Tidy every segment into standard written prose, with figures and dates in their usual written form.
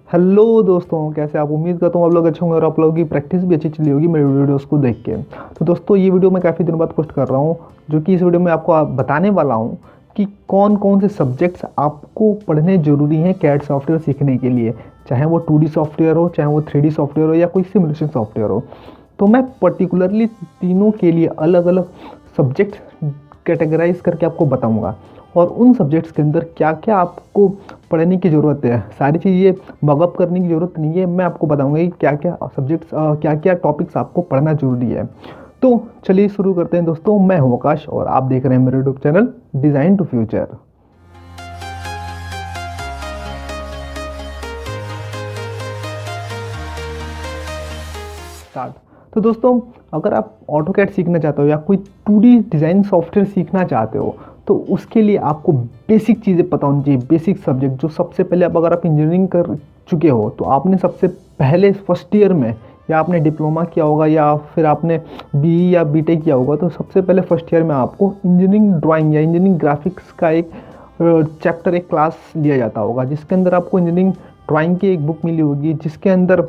Hello दोस्तों, कैसे आप? उम्मीद करता हूँ आप लोग अच्छे होंगे और आप लोगों की प्रैक्टिस भी अच्छी चली होगी मेरे वीडियोस को देख के। तो दोस्तों, ये वीडियो मैं काफ़ी दिनों बाद पोस्ट कर रहा हूँ, जो कि इस वीडियो में आपको बताने वाला हूँ कि कौन कौन से सब्जेक्ट्स आपको पढ़ने ज़रूरी हैं कैड सॉफ्टवेयर सीखने के लिए। चाहे वो 2D सॉफ्टवेयर हो, चाहे वो 3D सॉफ्टवेयर हो, या कोई सिमुलेशन सॉफ्टवेयर हो। तो मैं पर्टिकुलरली तीनों के लिए अलग अलग सब्जेक्ट कैटेगराइज करके आपको बताऊंगा, और उन सब्जेक्ट्स के अंदर क्या क्या आपको पढ़ने की ज़रूरत है। सारी चीज़ें मगअप करने की ज़रूरत नहीं है, मैं आपको बताऊंगा कि क्या क्या सब्जेक्ट्स, क्या क्या टॉपिक्स आपको पढ़ना ज़रूरी है। तो चलिए शुरू करते हैं दोस्तों। मैं हूं आकाश और आप देख रहे हैं मेरे YouTube channel design to future. Start. तो दोस्तों, अगर आप ऑटोकैड सीखना चाहते हो या कोई 2D डिज़ाइन सॉफ्टवेयर सीखना चाहते हो, तो उसके लिए आपको बेसिक चीज़ें पता होनी चाहिए। बेसिक सब्जेक्ट जो सबसे पहले अगर आप इंजीनियरिंग कर चुके हो तो आपने सबसे पहले फर्स्ट ईयर में, या आपने डिप्लोमा किया होगा या फिर आपने BE या BTech किया होगा, तो सबसे पहले फर्स्ट ईयर में आपको इंजीनियरिंग ड्राइंग या इंजीनियरिंग ग्राफिक्स का एक चैप्टर, एक क्लास लिया जाता होगा, जिसके अंदर आपको इंजीनियरिंग ड्राइंग की एक बुक मिली होगी, जिसके अंदर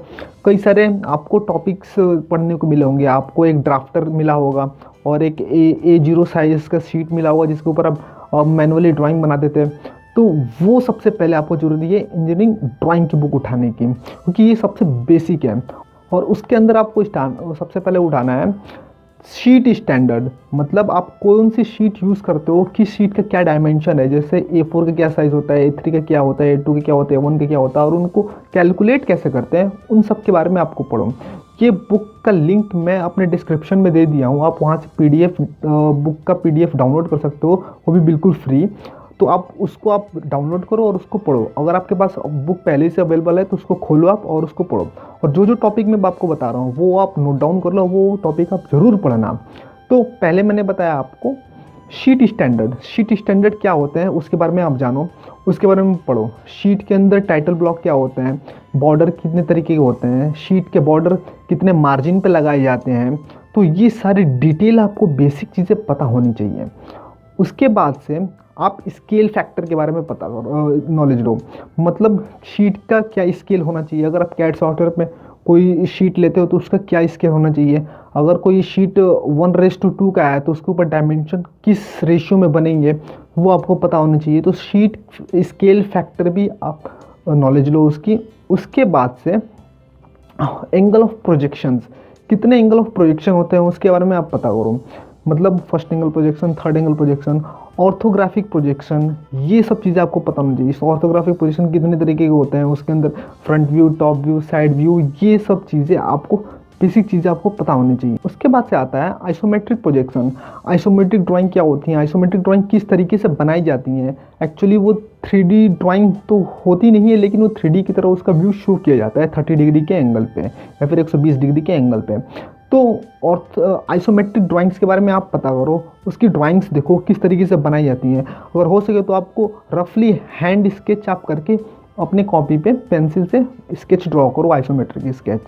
कई सारे आपको टॉपिक्स पढ़ने को मिले होंगे। आपको एक ड्राफ्टर मिला होगा और एक A0 साइज़ का शीट मिला होगा, जिसके ऊपर आप मैनुअली ड्राइंग बनाते थे। तो वो सबसे पहले आपको ज़रूरी है इंजीनियरिंग ड्राइंग की बुक उठाने की, क्योंकि ये सबसे बेसिक है। और उसके अंदर आपको सबसे पहले उठाना है शीट स्टैंडर्ड। मतलब आप कौन सी शीट यूज़ करते हो, किस शीट का क्या डायमेंशन है, जैसे A4 का क्या साइज़ होता है, A3 का क्या होता है, A2 का क्या होता है, A1 का क्या होता है, और उनको कैलकुलेट कैसे करते हैं, उन सब के बारे में आपको पढ़ो। ये बुक का लिंक मैं अपने डिस्क्रिप्शन में दे दिया हूँ, आप वहाँ से बुक का PDF डाउनलोड कर सकते हो, वो भी बिल्कुल फ्री। तो आप उसको डाउनलोड करो और उसको पढ़ो। अगर आपके पास बुक पहले से अवेलेबल है तो उसको खोलो आप और उसको पढ़ो, और जो जो टॉपिक मैं आपको बता रहा हूँ वो आप नोट डाउन कर लो, वो टॉपिक आप ज़रूर पढ़ना। तो पहले मैंने बताया आपको शीट स्टैंडर्ड। शीट स्टैंडर्ड क्या होते हैं उसके बारे में आप जानो, उसके बारे में पढ़ो। शीट के अंदर टाइटल ब्लॉक क्या होते हैं, बॉर्डर कितने तरीके के होते हैं, शीट के बॉर्डर कितने मार्जिन पे लगाए जाते हैं। तो ये सारी डिटेल आपको बेसिक चीज़ें पता होनी चाहिए। उसके बाद से आप स्केल फैक्टर के बारे में पता करो, नॉलेज लो। मतलब शीट का क्या स्केल होना चाहिए। अगर आप कैड सॉफ्टवेयर में कोई शीट लेते हो तो उसका क्या स्केल होना चाहिए। अगर कोई शीट 1:2 का है तो उसके ऊपर डायमेंशन किस रेशियो में बनेंगे, वो आपको पता होना चाहिए। तो शीट स्केल फैक्टर भी आप नॉलेज लो उसकी। उसके बाद से एंगल ऑफ प्रोजेक्शंस, कितने एंगल ऑफ प्रोजेक्शन होते हैं उसके बारे में आप पता करो। मतलब first angle projection, third angle projection, orthographic projection, ये सब चीज़ें आपको पता होनी चाहिए। ऑर्थोग्राफिक प्रोजेक्शन कितने तरीके के होते हैं, उसके अंदर front view, top view, side view, ये सब चीज़ें आपको, बेसिक चीज़ें आपको पता होनी चाहिए। उसके बाद से आता है आइसोमेट्रिक प्रोजेक्शन। आइसोमेट्रिक ड्राइंग क्या होती है, आइसोमेट्रिक ड्राइंग किस तरीके से बनाई जाती हैं। एक्चुअली वो 3D ड्राइंग तो होती नहीं है, लेकिन वो 3D की तरह उसका व्यू शो किया जाता है 30 डिग्री के एंगल पे या फिर 120 डिग्री के एंगल पे। तो और आइसोमेट्रिक ड्राइंग्स के बारे में आप पता करो, उसकी ड्राइंग्स देखो किस तरीके से बनाई जाती हैं। अगर हो सके तो आपको रफली हैंड स्केच आप करके अपने कॉपी पे पेंसिल से स्केच ड्रॉ करो, आइसोमेट्रिक स्केच।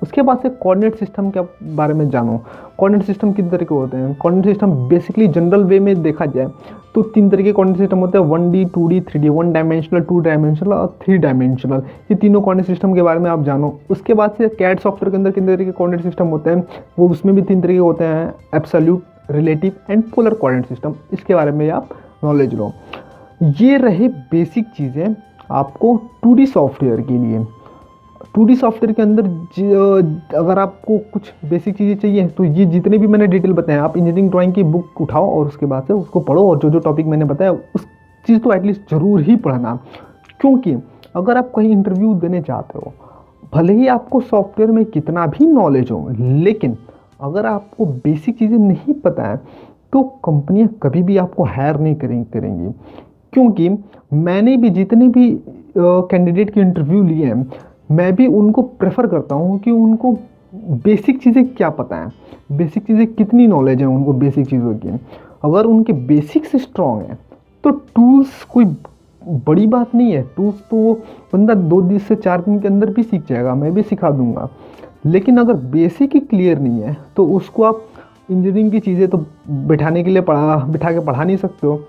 उसके बाद से कोऑर्डिनेट सिस्टम के बारे में जानो। कोऑर्डिनेट सिस्टम कितने तरह के होते हैं। कोऑर्डिनेट सिस्टम बेसिकली जनरल वे में देखा जाए तो 3 तरीके के कोऑर्डिनेट सिस्टम होते हैं, 1D, 2D, 3D। 1 dimensional, 2 dimensional और 3 डायमेंशनल। ये तीनों कोऑर्डिनेट सिस्टम के बारे में आप जानो। उसके बाद से कैड सॉफ्टवेयर के अंदर कितने तरीके के कोऑर्डिनेट सिस्टम होते हैं, वो उसमें भी 3 तरीके होते हैं, absolute, relative and polar coordinate system. इसके बारे में आप नॉलेज लो। ये रहे बेसिक चीज़ें आपको 2D सॉफ्टवेयर के लिए। 2D सॉफ्टवेयर के अंदर अगर आपको कुछ बेसिक चीज़ें चाहिए तो ये जितने भी मैंने डिटेल बताया, आप इंजीनियरिंग ड्राइंग की बुक उठाओ और उसके बाद से उसको पढ़ो, और जो जो टॉपिक मैंने बताया उस चीज़ तो एटलीस्ट ज़रूर ही पढ़ना। क्योंकि अगर आप कहीं इंटरव्यू देने जाते हो, भले ही आपको सॉफ्टवेयर में कितना भी नॉलेज हो, लेकिन अगर आपको बेसिक चीज़ें नहीं पता है तो कंपनियां कभी भी आपको हायर नहीं करेंगी। क्योंकि मैंने भी जितने भी कैंडिडेट के इंटरव्यू लिए हैं, मैं भी उनको प्रेफर करता हूँ कि उनको बेसिक चीज़ें क्या पता है, बेसिक चीज़ें कितनी नॉलेज है उनको बेसिक चीज़ों की। अगर उनके बेसिक्स स्ट्रॉन्ग हैं तो टूल्स कोई बड़ी बात नहीं है। टूल्स तो वो बंदा 2 दिन से 4 दिन के अंदर भी सीख जाएगा, मैं भी सिखा दूंगा। लेकिन अगर बेसिक ही क्लियर नहीं है तो उसको आप इंजीनियरिंग की चीज़ें तो बिठा के पढ़ा नहीं सकते हो।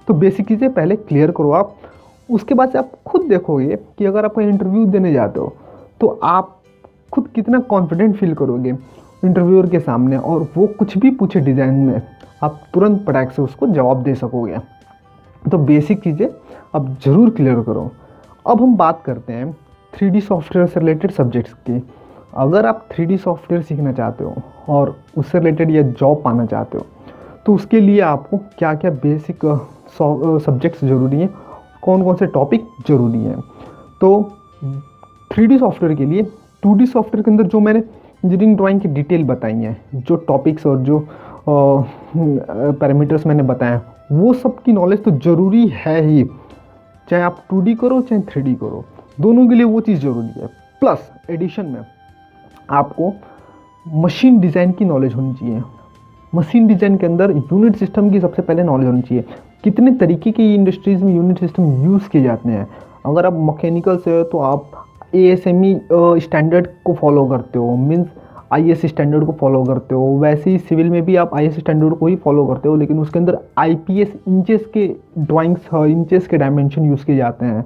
तो बेसिक चीज़ें पहले क्लियर करो आप, उसके बाद से आप खुद देखोगे कि अगर आप इंटरव्यू देने जाते हो तो आप खुद कितना कॉन्फिडेंट फील करोगे इंटरव्यूअर के सामने, और वो कुछ भी पूछे डिज़ाइन में आप तुरंत पटाख से उसको जवाब दे सकोगे। तो बेसिक चीज़ें आप ज़रूर क्लियर करो। अब हम बात करते हैं 3D सॉफ्टवेयर से रिलेटेड सब्जेक्ट्स की। अगर आप 3D सॉफ्टवेयर सीखना चाहते हो और उससे रिलेटेड या जॉब पाना चाहते हो तो उसके लिए आपको क्या क्या बेसिक सब्जेक्ट्स ज़रूरी हैं, कौन कौन से टॉपिक ज़रूरी हैं। तो 3D सॉफ्टवेयर के लिए 2D सॉफ्टवेयर के अंदर जो मैंने इंजीनियरिंग ड्राइंग की डिटेल बताई हैं, जो टॉपिक्स और जो पैरामीटर्स मैंने बताए, वो सब की नॉलेज तो ज़रूरी है ही, चाहे आप 2D करो चाहे 3D करो, दोनों के लिए वो चीज़ ज़रूरी है। प्लस एडिशन में आपको मशीन डिज़ाइन की नॉलेज होनी चाहिए। मशीन डिज़ाइन के अंदर यूनिट सिस्टम की सबसे पहले नॉलेज होनी चाहिए। कितने तरीके की इंडस्ट्रीज़ में यूनिट सिस्टम यूज़ किए जाते हैं। अगर आप मैकेनिकल से हो तो आप ASME स्टैंडर्ड को फॉलो करते हो, मीन्स IS स्टैंडर्ड को फॉलो करते हो। वैसे ही सिविल में भी आप IS स्टैंडर्ड को ही फॉलो करते हो, लेकिन उसके अंदर IPS इंचेस के ड्राइंग्स, इंचेस के डायमेंशन यूज़ किए जाते हैं।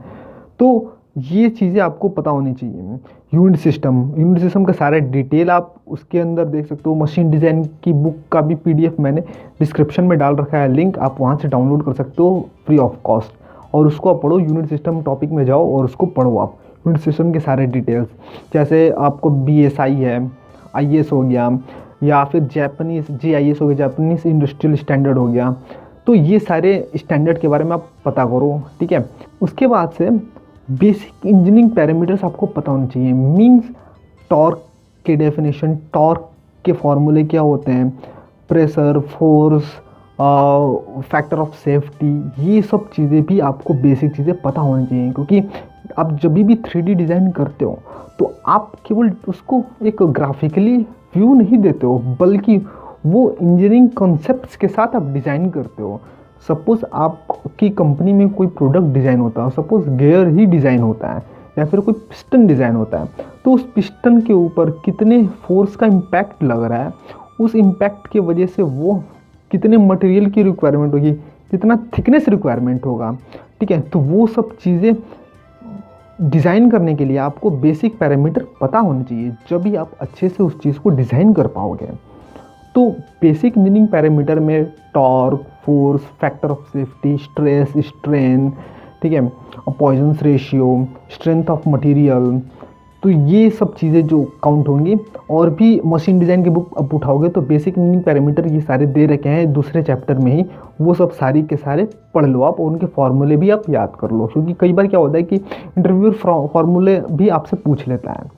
तो ये चीज़ें आपको पता होनी चाहिए। यूनिट सिस्टम का सारा डिटेल आप उसके अंदर देख सकते हो। मशीन डिज़ाइन की बुक का भी PDF मैंने डिस्क्रिप्शन में डाल रखा है लिंक, आप वहाँ से डाउनलोड कर सकते हो फ्री ऑफ कॉस्ट, और उसको आप पढ़ो। यूनिट सिस्टम टॉपिक में जाओ और उसको पढ़ो आप, यूनिट सिस्टम के सारे डिटेल्स। जैसे आपको BSI है, IS हो गया, या फिर जापानीज़ GIS हो गया, जापानीज़ इंडस्ट्रियल स्टैंडर्ड हो गया। तो ये सारे स्टैंडर्ड के बारे में आप पता करो, ठीक है। उसके बाद से बेसिक इंजीनियरिंग पैरामीटर्स आपको पता होने चाहिए। मींस टॉर्क के डेफिनेशन, टॉर्क के फॉर्मूले क्या होते हैं, pressure, force, factor of safety, ये सब चीज़ें भी आपको बेसिक चीज़ें पता होनी चाहिए। क्योंकि आप जब भी 3D डिज़ाइन करते हो तो आप केवल उसको एक ग्राफिकली व्यू नहीं देते हो, बल्कि वो इंजीनियरिंग कॉन्सेप्ट्स के साथ आप डिज़ाइन करते हो। सपोज़ आपकी कंपनी में कोई प्रोडक्ट डिज़ाइन होता है, सपोज़ गियर ही डिज़ाइन होता है या फिर कोई पिस्टन डिज़ाइन होता है, तो उस पिस्टन के ऊपर कितने फोर्स का इम्पैक्ट लग रहा है, उस इम्पैक्ट की वजह से वो कितने मटेरियल की रिक्वायरमेंट होगी, कितना थिकनेस रिक्वायरमेंट होगा, ठीक है। तो वो सब चीज़ें डिज़ाइन करने के लिए आपको बेसिक पैरामीटर पता होना चाहिए, जब भी आप अच्छे से उस चीज़ को डिज़ाइन कर पाओगे। तो बेसिक इंजीनियरिंग पैरामीटर में torque, force, factor of safety, stress, strain, ठीक है, Poisson's ratio, strength of material, तो ये सब चीज़ें जो काउंट होंगी। और भी मशीन डिज़ाइन की बुक अब उठाओगे तो बेसिक इंजीनियरिंग पैरामीटर ये सारे दे रखे हैं दूसरे चैप्टर में ही, वो सब सारी के सारे पढ़ लो आप, और उनके फॉर्मूले भी आप याद कर लो। क्योंकि कई बार क्या होता है कि इंटरव्यूअर फॉर्मूले भी आपसे पूछ लेता है।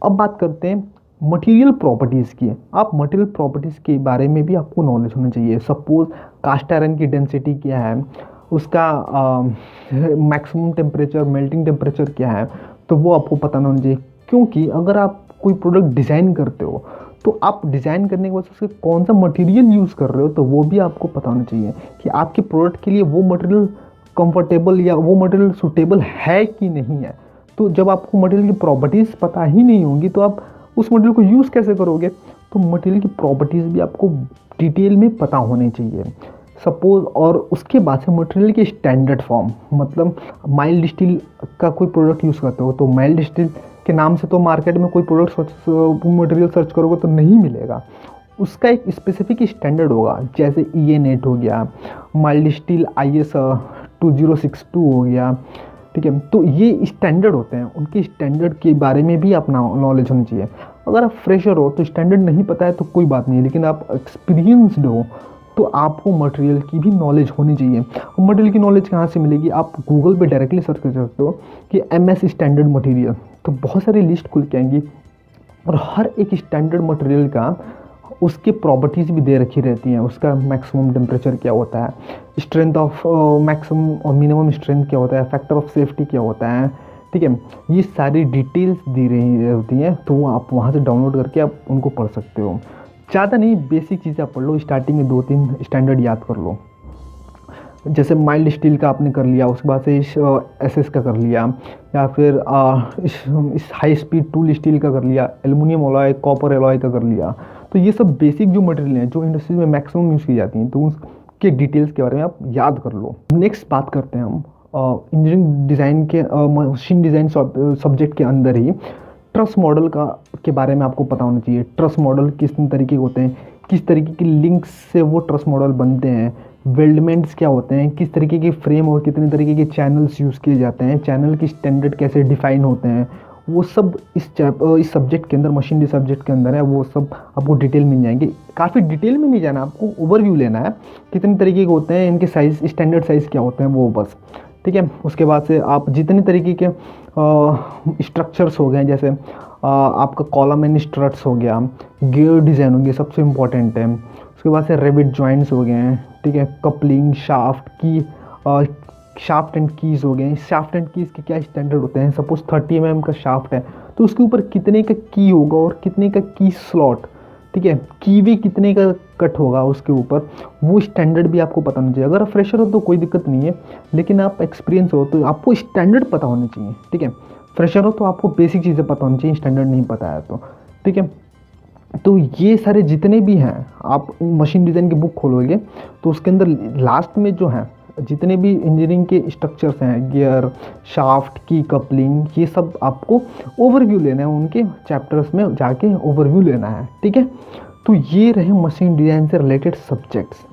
अब बात करते हैं मटेरियल प्रॉपर्टीज़ की। आप मटेरियल प्रॉपर्टीज़ के बारे में भी आपको नॉलेज होना चाहिए। सपोज़ कास्ट आयरन की डेंसिटी क्या है, उसका मैक्सिमम टेम्परेचर, मेल्टिंग टेम्परेचर क्या है, तो वो आपको पता होना चाहिए। क्योंकि अगर आप कोई प्रोडक्ट डिज़ाइन करते हो तो आप डिज़ाइन करने के बाद उसके कौन सा मटेरियल यूज़ कर रहे हो, तो वो भी आपको पता होना चाहिए कि आपके प्रोडक्ट के लिए वो मटेरियल कंफर्टेबल या वो मटेरियल सूटेबल है कि नहीं है। तो जब आपको मटेरियल की प्रॉपर्टीज़ पता ही नहीं होंगी तो आप उस मटेरियल को यूज़ कैसे करोगे। तो मटेरियल की प्रॉपर्टीज़ भी आपको डिटेल में पता होनी चाहिए। सपोज़, और उसके बाद से मटेरियल की स्टैंडर्ड फॉर्म, मतलब माइल्ड स्टील का कोई प्रोडक्ट यूज़ करते हो तो माइल्ड स्टील के नाम से तो मार्केट में कोई प्रोडक्ट मटेरियल सर्च करोगे तो नहीं मिलेगा। उसका एक स्पेसिफिक स्टैंडर्ड होगा, जैसे EN8 हो गया, माइल्ड स्टील IS 2062 हो गया, ठीक है। तो ये स्टैंडर्ड होते हैं, उनके स्टैंडर्ड के बारे में भी अपना नॉलेज होनी चाहिए। अगर आप फ्रेशर हो तो स्टैंडर्ड नहीं पता है तो कोई बात नहीं, लेकिन आप एक्सपीरियंसड हो तो आपको मटेरियल की भी नॉलेज होनी चाहिए। मटेरियल की नॉलेज कहाँ से मिलेगी, आप गूगल पे डायरेक्टली सर्च कर सकते हो कि MS स्टैंडर्ड मटेरियल, तो बहुत सारी लिस्ट खुल के आएंगी, और हर एक स्टैंडर्ड मटेरियल का उसके प्रॉपर्टीज़ भी दे रखी रहती हैं। उसका मैक्सिमम टेम्परेचर क्या होता है, स्ट्रेंथ ऑफ मैक्सिमम और मिनिमम स्ट्रेंथ क्या होता है, फैक्टर ऑफ सेफ्टी क्या होता है, ठीक है। ये सारी डिटेल्स दी रही होती हैं, तो वो आप वहाँ से डाउनलोड करके आप उनको पढ़ सकते हो। ज़्यादा नहीं, बेसिक चीज़ें आप पढ़ लो, स्टार्टिंग में 2-3 स्टैंडर्ड याद कर लो। जैसे माइल्ड स्टील का आपने कर लिया, उसके बाद से SS का कर लिया, या फिर इस हाई स्पीड टूल स्टील का कर लिया, एल्युमिनियम अलॉय, कॉपर अलॉय का कर लिया। तो ये सब बेसिक जो मटेरियल हैं जो इंडस्ट्रीज में मैक्सिमम यूज़ की जाती हैं, तो उसके डिटेल्स के बारे में आप याद कर लो। नेक्स्ट बात करते हैं हम इंजीनियरिंग डिज़ाइन के मशीन डिज़ाइन सब्जेक्ट के अंदर ही ट्रस मॉडल का के बारे में आपको पता होना चाहिए। ट्रस मॉडल किस तरीके के होते हैं, किस तरीके की लिंक्स से वो ट्रस मॉडल बनते हैं, वेल्डमेंट्स क्या होते हैं, किस तरीके के फ्रेम और कितने तरीके के चैनल्स यूज़ किए जाते हैं, चैनल की स्टैंडर्ड कैसे डिफाइन होते हैं, वो सब इस सब्जेक्ट के अंदर, मशीनरी सब्जेक्ट के अंदर है। वो सब आपको डिटेल मिल जाएंगे। काफ़ी डिटेल में नहीं जाना, आपको ओवरव्यू लेना है कितने तरीके के होते हैं, इनके साइज़, स्टैंडर्ड साइज़ क्या होते हैं, वो बस। ठीक है। उसके बाद से आप जितने तरीके के स्ट्रक्चर्स हो गए, जैसे आपका कॉलम एंड स्ट्रट्स हो गया, गियर डिज़ाइन हो गया, सबसे इम्पॉर्टेंट है। उसके बाद से रेबिट जॉइंट्स हो गए हैं। ठीक है। कपलिंग, शाफ्ट की, शाफ्ट एंड कीज़ हो गए। शाफ्ट एंड कीज़ के क्या स्टैंडर्ड होते हैं। सपोज 30 mm का शाफ्ट है तो उसके ऊपर कितने का की होगा और कितने का की स्लॉट। ठीक है। कीवी कितने का कट होगा उसके ऊपर, वो स्टैंडर्ड भी आपको पता होना चाहिए। अगर आप फ्रेशर हो तो कोई दिक्कत नहीं है, लेकिन आप एक्सपीरियंस हो तो आपको स्टैंडर्ड पता होना चाहिए। ठीक है। फ्रेशर हो तो आपको बेसिक चीज़ें पता होनी चाहिए, स्टैंडर्ड नहीं पता है तो। ठीक है। तो ये सारे जितने भी हैं, आप मशीन डिज़ाइन की बुक खोलोगे तो उसके अंदर लास्ट में जो है जितने भी इंजीनियरिंग के स्ट्रक्चर्स हैं, गियर, शाफ्ट की, कपलिंग, ये सब आपको ओवरव्यू लेना है, उनके चैप्टर्स में जाके ओवरव्यू लेना है। ठीक है। तो ये रहे मशीन डिज़ाइन से रिलेटेड सब्जेक्ट्स।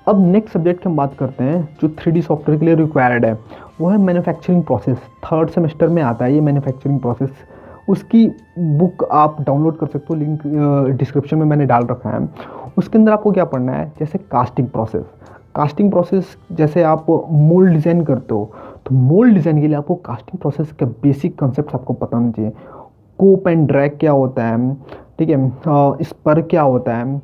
अब नेक्स्ट सब्जेक्ट की हम बात करते हैं जो 3D सॉफ्टवेयर के लिए रिक्वायर्ड है, वो है मैन्युफैक्चरिंग प्रोसेस। थर्ड सेमेस्टर में आता है ये मैन्युफैक्चरिंग प्रोसेस। उसकी बुक आप डाउनलोड कर सकते हो, लिंक डिस्क्रिप्शन में मैंने डाल रखा है। उसके अंदर आपको क्या पढ़ना है, जैसे कास्टिंग प्रोसेस। कास्टिंग प्रोसेस जैसे आप मोल्ड डिज़ाइन करते हो तो मोल्ड डिज़ाइन के लिए आपको कास्टिंग प्रोसेस का बेसिक कॉन्सेप्ट आपको पता होना चाहिए। कोप एंड ड्रैग क्या होता है, ठीक है, स्पर क्या होता है,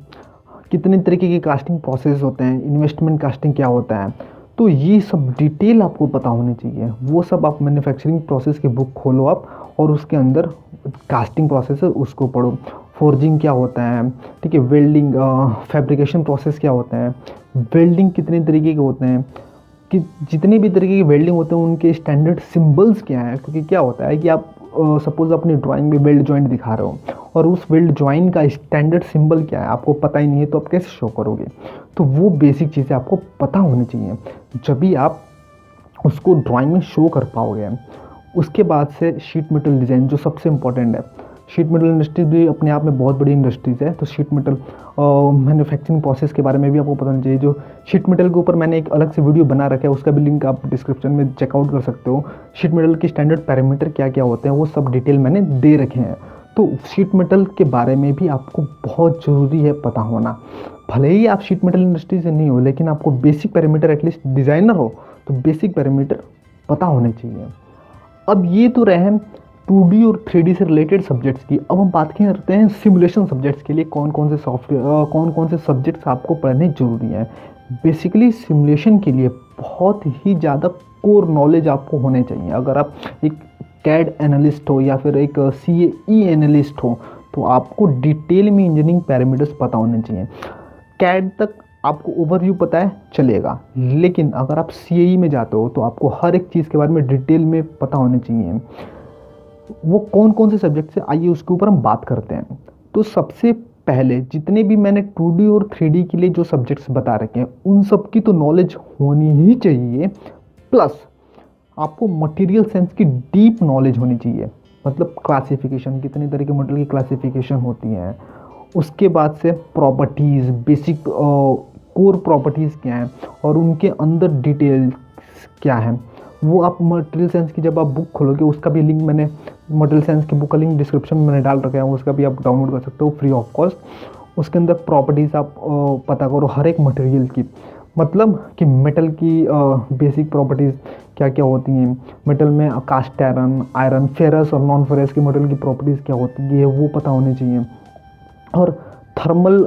कितने तरीके के कास्टिंग प्रोसेस होते हैं, इन्वेस्टमेंट कास्टिंग क्या होता है, तो ये सब डिटेल आपको पता होनी चाहिए। वो सब आप मैन्युफैक्चरिंग प्रोसेस की बुक खोलो आप, और उसके अंदर कास्टिंग प्रोसेस है उसको पढ़ो। फोर्जिंग क्या होता है, ठीक है, वेल्डिंग, फैब्रिकेशन प्रोसेस क्या होता है, वेल्डिंग कितने तरीके के होते हैं, कि जितने भी तरीके के वेल्डिंग होते हैं उनके स्टैंडर्ड सिंबल्स क्या है। क्योंकि क्या होता है कि आप सपोज अपनी ड्राइंग में वेल्ड जॉइंट दिखा रहे हो और उस वेल्ड जॉइंट का स्टैंडर्ड सिंबल क्या है आपको पता ही नहीं है, तो आप कैसे शो करोगे। तो वो बेसिक चीज़ें आपको पता होनी चाहिए, जब भी आप उसको ड्राइंग में शो कर पाओगे। उसके बाद से शीट मेटल डिज़ाइन जो सबसे इम्पॉर्टेंट है। शीट मेटल इंडस्ट्री भी अपने आप में बहुत बड़ी इंडस्ट्रीज़ है, तो शीट मेटल मैन्युफैक्चरिंग प्रोसेस के बारे में भी आपको पता होना चाहिए। जो शीट मेटल के ऊपर मैंने एक अलग से वीडियो बना रखा है, उसका भी लिंक आप डिस्क्रिप्शन में चेकआउट कर सकते हो। शीट मेटल के स्टैंडर्ड पैरामीटर क्या क्या होते हैं वो सब डिटेल मैंने दे रखे हैं। तो शीट मेटल के बारे में भी आपको बहुत ज़रूरी है पता होना। भले ही आप शीट मेटल इंडस्ट्री से नहीं हो, लेकिन आपको बेसिक पैरामीटर, एटलीस्ट डिज़ाइनर हो तो बेसिक पैरामीटर पता होने चाहिए। अब ये तो रहे 2D और 3D से रिलेटेड सब्जेक्ट्स की। अब हम बात करते हैं सिमुलेशन सब्जेक्ट्स के लिए कौन कौन से सॉफ्टवेयर, कौन कौन से सब्जेक्ट्स आपको पढ़ने जरूरी हैं। बेसिकली सिमुलेशन के लिए बहुत ही ज़्यादा कोर नॉलेज आपको होने चाहिए। अगर आप एक कैड एनालिस्ट हो या फिर एक CAE एनालिस्ट हो तो आपको डिटेल में इंजीनियरिंग पैरामीटर्स पता होने चाहिए। कैड तक आपको ओवरव्यू पता है चलेगा, लेकिन अगर आप CAE में जाते हो तो आपको हर एक चीज़ के बारे में डिटेल में पता होने चाहिए। वो कौन कौन से सब्जेक्ट है, आइए उसके ऊपर हम बात करते हैं। तो सबसे पहले जितने भी मैंने 2D और 3D के लिए जो सब्जेक्ट्स बता रखे हैं उन सब की तो नॉलेज होनी ही चाहिए, प्लस आपको मटेरियल साइंस की डीप नॉलेज होनी चाहिए। मतलब क्लासिफिकेशन, कितने तरह के मटेरियल की क्लासिफिकेशन होती हैं, उसके बाद से प्रॉपर्टीज़, बेसिक कोर प्रॉपर्टीज़ क्या हैं और उनके अंदर डिटेल्स क्या हैं, वो आप मटेरियल साइंस की जब आप बुक खोलोगे, उसका भी लिंक मैंने, मटेरियल साइंस की बुक का लिंक डिस्क्रिप्शन में मैंने डाल रखा है, उसका भी आप डाउनलोड कर सकते हो फ्री ऑफ कॉस्ट। उसके अंदर प्रॉपर्टीज़ आप पता करो हर एक मटेरियल की, मतलब कि मेटल की बेसिक प्रॉपर्टीज़ क्या क्या होती हैं, मेटल में कास्ट आयरन, आयरन, फेरस और नॉन फेरस की मेटल की प्रॉपर्टीज़ क्या होती है वो पता होनी चाहिए। और थर्मल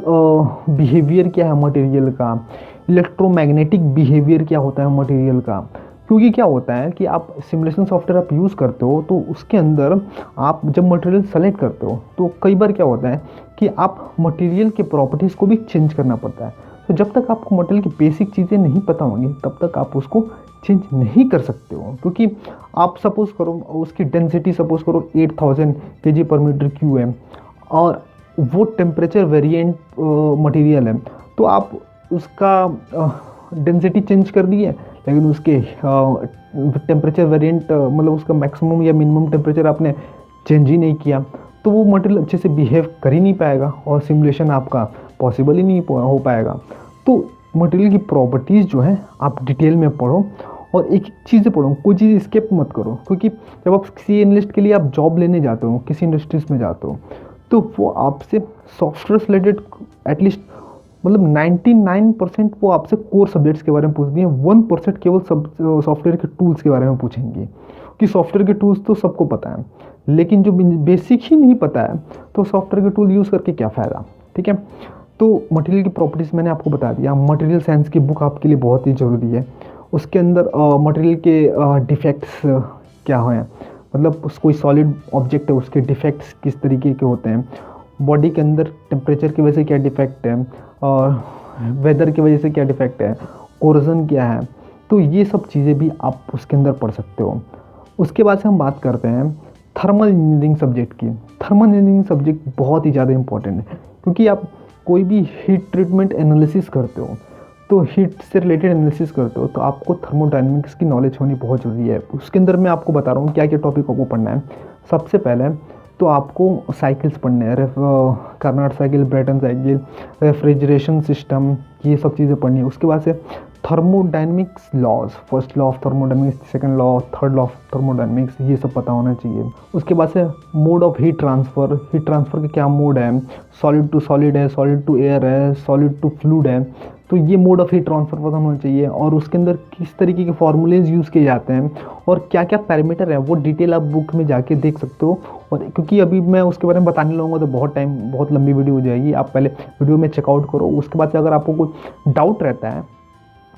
बिहेवियर क्या है मटेरियल का, इलेक्ट्रोमैग्नेटिक बिहेवियर क्या होता है मटेरियल का। क्योंकि क्या होता है कि आप सिमुलेशन सॉफ्टवेयर आप यूज़ करते हो तो उसके अंदर आप जब मटेरियल सेलेक्ट करते हो तो कई बार क्या होता है कि आप मटेरियल के प्रॉपर्टीज़ को भी चेंज करना पड़ता है। तो जब तक आपको मटेरियल की बेसिक चीज़ें नहीं पता होंगी तब तक आप उसको चेंज नहीं कर सकते हो। क्योंकि आप सपोज़ करो उसकी डेंसिटी सपोज़ करो 8000 kg/m³ है और वो टेम्परेचर वेरिएंट मटेरियल है, तो आप उसका डेंसिटी चेंज कर दिए लेकिन उसके टेम्परेचर वेरिएंट मतलब उसका मैक्सिमम या मिनिमम टेम्परेचर आपने चेंज ही नहीं किया, तो वो मटेरियल अच्छे से बिहेव कर ही नहीं पाएगा और सिमुलेशन आपका पॉसिबल ही नहीं हो पाएगा। तो मटेरियल की प्रॉपर्टीज़ जो है आप डिटेल में पढ़ो और एक एक चीज़ें पढ़ो, कोई चीज़ स्किप मत करो, क्योंकि जब आप किसी एनालिस्ट के लिए आप जॉब लेने जाते हो, किसी इंडस्ट्रीज़ में जाते हो, तो वो आपसे सॉफ्टवेयर से रिलेटेड एटलीस्ट मतलब 99% वो आपसे कोर सब्जेक्ट्स के बारे में पूछती हैं, 1% केवल सॉफ्टवेयर के टूल्स के बारे में पूछेंगे, कि सॉफ्टवेयर के टूल्स तो सबको पता है, लेकिन जो बेसिक ही नहीं पता है तो सॉफ्टवेयर के टूल यूज़ करके क्या फ़ायदा। ठीक है, तो मटेरियल की प्रॉपर्टीज़ मैंने आपको बता दिया। मटेरियल साइंस की बुक आपके लिए बहुत ही ज़रूरी है। उसके अंदर मटेरियल के डिफेक्ट्स क्या हैं, मतलब कोई सॉलिड ऑब्जेक्ट है उसके डिफेक्ट्स किस तरीके के होते हैं, बॉडी के अंदर टेम्परेचर की वजह से क्या डिफेक्ट है और वेदर की वजह से क्या डिफेक्ट है, कोरोजन क्या है, तो ये सब चीज़ें भी आप उसके अंदर पढ़ सकते हो। उसके बाद से हम बात करते हैं थर्मल इंजीनियरिंग सब्जेक्ट की। थर्मल इंजीनियरिंग सब्जेक्ट बहुत ही ज़्यादा इंपॉर्टेंट है, क्योंकि आप कोई भी हीट ट्रीटमेंट एनालिसिस करते हो, तो हीट से रिलेटेड एनालिसिस करते हो, तो आपको थर्मोडायनेमिक्स की नॉलेज होनी बहुत ज़रूरी है। उसके अंदर मैं आपको बता रहा हूँ क्या क्या टॉपिक आपको पढ़ना है। सबसे पहले तो आपको साइकिल्स पढ़ने हैं, Carnot cycle, Brayton cycle, refrigeration system, ये सब चीज़ें पढ़नी है। उसके बाद से thermodynamics laws, first law of thermodynamics, second law, third law of thermodynamics, ये सब पता होना चाहिए। उसके बाद से मोड ऑफ हीट ट्रांसफ़र के क्या मोड है, सॉलिड टू सॉलिड है, सॉलिड टू एयर है, सॉलिड टू फ्लूइड है, तो ये मोड ऑफ हीट ट्रांसफ़र पता होना चाहिए। और उसके अंदर किस तरीके के फॉर्मूलेज यूज़ किए जाते हैं और क्या क्या पैरामीटर है, वो डिटेल आप बुक में जाके देख सकते हो। और क्योंकि अभी मैं उसके बारे में बताने लगूंगा तो बहुत लंबी वीडियो हो जाएगी, आप पहले वीडियो में चेकआउट करो। उसके बाद से अगर आपको कोई डाउट रहता है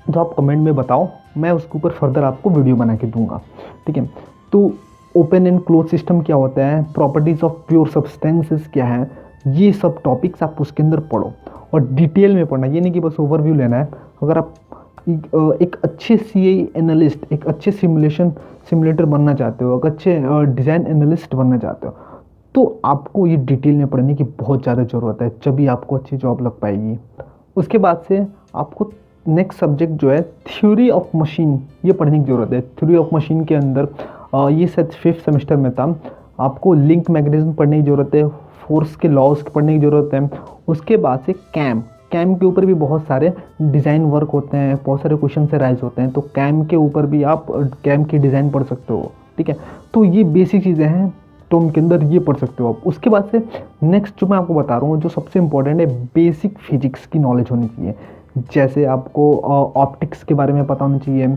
तो आप कमेंट में बताओ, मैं उसके ऊपर फर्दर आपको वीडियो बना के दूंगा। ठीक है, तो ओपन एंड क्लोज सिस्टम क्या होता है, प्रॉपर्टीज़ ऑफ प्योर सब्सटेंसेस क्या है, ये सब टॉपिक्स आप उसके अंदर पढ़ो और डिटेल में पढ़ना। ये नहीं कि बस ओवरव्यू लेना है। अगर आप एक अच्छे सीए एनालिस्ट, एक अच्छे सिमुलेटर बनना चाहते हो, एक अच्छे डिज़ाइन एनालिस्ट बनना चाहते हो, तो आपको ये डिटेल में पढ़ने की बहुत ज़्यादा ज़रूरत है, जभी आपको अच्छी जॉब लग पाएगी। उसके बाद से आपको नेक्स्ट सब्जेक्ट जो है थ्योरी ऑफ मशीन, ये पढ़ने की ज़रूरत है। थ्योरी ऑफ मशीन के अंदर ये शायद 5th सेमेस्टर में था, आपको लिंक मैकेनिज्म पढ़ने की ज़रूरत है, फोर्स के लॉज पढ़ने की ज़रूरत है। उसके बाद से कैम के ऊपर भी बहुत सारे डिज़ाइन वर्क होते हैं, बहुत सारे क्वेश्चन से राइज होते हैं, तो कैम के ऊपर भी आप कैम की डिज़ाइन पढ़ सकते हो। ठीक है, तो ये बेसिक चीज़ें हैं, तो उनके अंदर ये पढ़ सकते हो आप। उसके बाद से नेक्स्ट जो मैं आपको बता रहा हूँ, जो सबसे इंपॉर्टेंट है, बेसिक फिजिक्स की नॉलेज होनी चाहिए। जैसे आपको ऑप्टिक्स के बारे में पता होना चाहिए,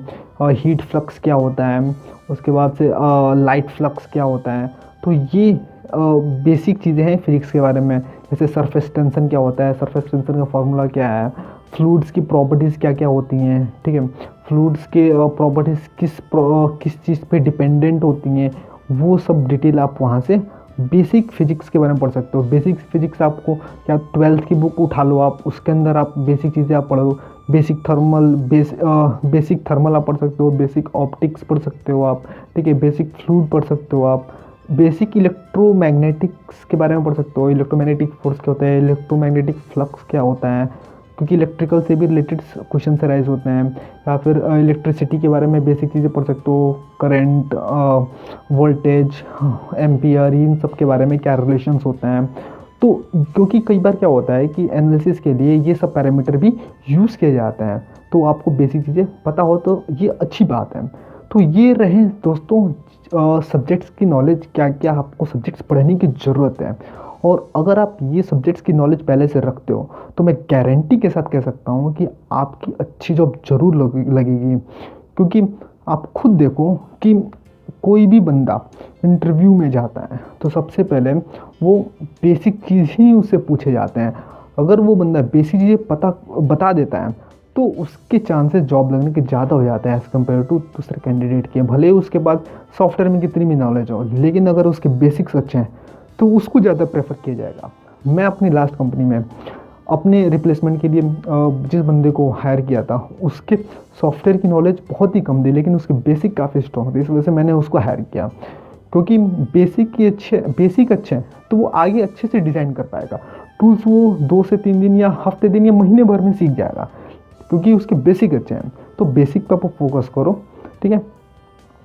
हीट फ्लक्स क्या होता है, उसके बाद से लाइट फ्लक्स क्या होता है, तो ये बेसिक चीज़ें हैं फिजिक्स के बारे में। जैसे सरफेस टेंशन क्या होता है, सरफेस टेंशन का फार्मूला क्या है, फ्लूइड्स की प्रॉपर्टीज़ क्या क्या होती हैं। ठीक है, फ्लूइड्स के प्रॉपर्टीज़ किस चीज़ पे डिपेंडेंट होती हैं, वो सब डिटेल आप वहाँ से बेसिक फिजिक्स के बारे में पढ़ सकते हो। बेसिक फिजिक्स आपको क्या 12th की बुक उठा लो आप, उसके अंदर आप बेसिक चीज़ें आप पढ़ो। बेसिक थर्मल आप पढ़ सकते हो, बेसिक ऑप्टिक्स पढ़ सकते हो आप। ठीक है, बेसिक फ्लूइड पढ़ सकते हो आप, बेसिक इलेक्ट्रोमैग्नेटिक्स के बारे में पढ़ सकते हो, इलेक्ट्रोमैग्नेटिक फोर्स क्या होता है, इलेक्ट्रोमैग्नेटिक फ्लक्स क्या होता है, क्योंकि इलेक्ट्रिकल से भी रिलेटेड क्वेश्चन से राइज होते हैं। या फिर इलेक्ट्रिसिटी के बारे में बेसिक चीज़ें पढ़ सकते हो, करंट, वोल्टेज, एम्पियर, इन सब के बारे में क्या रिलेशंस होते हैं। तो क्योंकि कई बार क्या होता है कि एनालिसिस के लिए ये सब पैरामीटर भी यूज़ किए जाते हैं, तो आपको बेसिक चीज़ें पता हो तो ये अच्छी बात है। तो ये रहे दोस्तों सब्जेक्ट्स की नॉलेज, क्या क्या आपको सब्जेक्ट्स पढ़ने की ज़रूरत है। और अगर आप ये सब्जेक्ट्स की नॉलेज पहले से रखते हो तो मैं गारंटी के साथ कह सकता हूँ कि आपकी अच्छी जॉब ज़रूर लगेगी। क्योंकि आप खुद देखो कि कोई भी बंदा इंटरव्यू में जाता है तो सबसे पहले वो बेसिक चीज़ ही उससे पूछे जाते हैं। अगर वो बंदा बेसिक चीज़ें बता देता है तो उसके चांसेस जॉब लगने के ज़्यादा हो जाता है एज़ कम्पेयर टू दूसरे कैंडिडेट के। भले ही उसके बाद सॉफ्टवेयर में कितनी भी नॉलेज हो, लेकिन अगर उसके बेसिक्स अच्छे हैं तो उसको ज़्यादा प्रेफर किया जाएगा। मैं अपनी लास्ट कंपनी में अपने रिप्लेसमेंट के लिए जिस बंदे को हायर किया था, उसके सॉफ्टवेयर की नॉलेज बहुत ही कम थी, लेकिन उसके बेसिक काफ़ी स्ट्रॉन्ग थे। इस वजह से मैंने उसको हायर किया, क्योंकि बेसिक अच्छे हैं तो वो आगे अच्छे से डिज़ाइन कर पाएगा। टूल्स वो 2 से 3 दिन या हफ्ते दिन या महीने भर में सीख जाएगा। क्योंकि उसके बेसिक अच्छे हैं। तो बेसिक पे आप फोकस करो, ठीक है।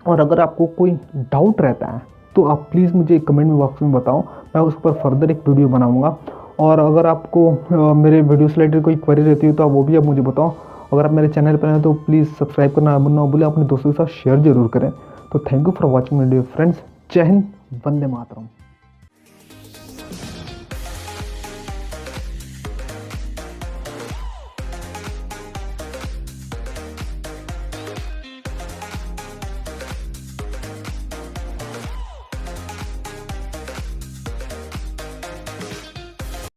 और अगर आपको कोई डाउट रहता है तो आप प्लीज़ मुझे कमेंट में बॉक्स में बताओ, मैं उस पर फर्दर एक वीडियो बनाऊंगा। और अगर आपको मेरे वीडियो से रिलेटेड कोई क्वेरी रहती है तो आप वो भी आप मुझे बताओ। अगर आप मेरे चैनल पर हैं तो प्लीज़ सब्सक्राइब करना ना भूलें, अपने दोस्तों के साथ शेयर जरूर करें। तो thank you for watching my dear friends. जय हिंद, वंदे मातरम।